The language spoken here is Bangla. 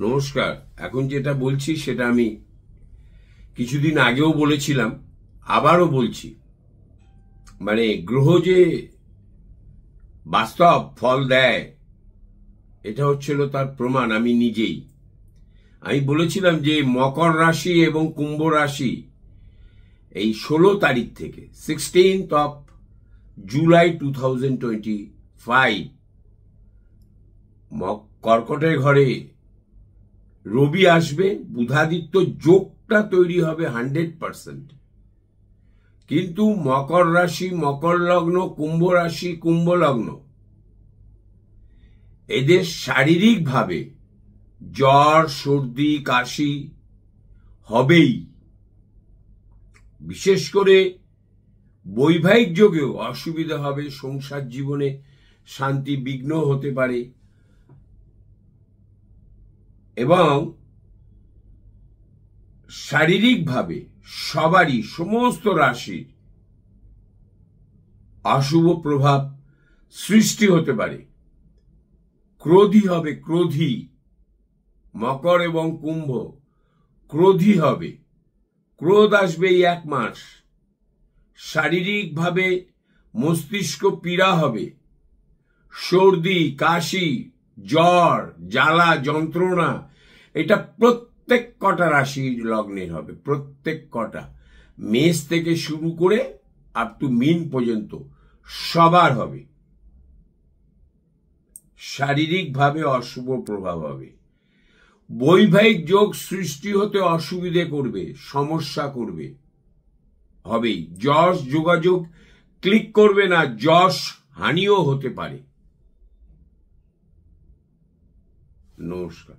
নমস্কার। এখন যেটা বলছি সেটা আমি কিছুদিন আগেও বলেছিলাম, আবারও বলছি। মানে গ্রহ যে বাস্তব ফল দেয়, এটা হচ্ছিল তার প্রমাণ। আমি নিজেই বলেছিলাম যে মকর রাশি এবং কুম্ভ রাশি এই 16 তারিখ থেকে 16th of July 2025 কর্কটের ঘরে রবি আসবে, বুধাদিত্য যোগটা তৈরি হবে 100%। কিন্তু মকর রাশি, মকর লগ্ন, কুম্ভ রাশি, কুম্ভ লগ্ন, এদের শারীরিকভাবে জ্বর, সর্দি, কাশি হবেই। বিশেষ করে বৈবাহিক যোগেও অসুবিধা হবে, সংসার জীবনে শান্তি বিঘ্ন হতে পারে এবং শারীরিকভাবে সবারই, সমস্ত রাশির অশুভ প্রভাব সৃষ্টি হতে পারে। ক্রোধী হবে, ক্রোধী। মকর এবং কুম্ভ ক্রোধী হবে। ক্রোধ আসবে এই 1 মাস। শারীরিকভাবে মস্তিষ্ক পীড়া হবে, সর্দি, কাশি, জ্বর, জ্বালা, যন্ত্রণা। এটা প্রত্যেক কটা রাশির লগ্নের হবে, প্রত্যেক কটা, মেষ থেকে শুরু করে আপ টু মীন পর্যন্ত সবার হবে। শারীরিকভাবে অশুভ প্রভাব হবে। বৈবাহিক যোগ সৃষ্টি হতে অসুবিধে করবে, সমস্যা করবে, হবেই। যশ যোগাযোগ ক্লিক করবে না, যশ হানিও হতে পারে। নমস্কার।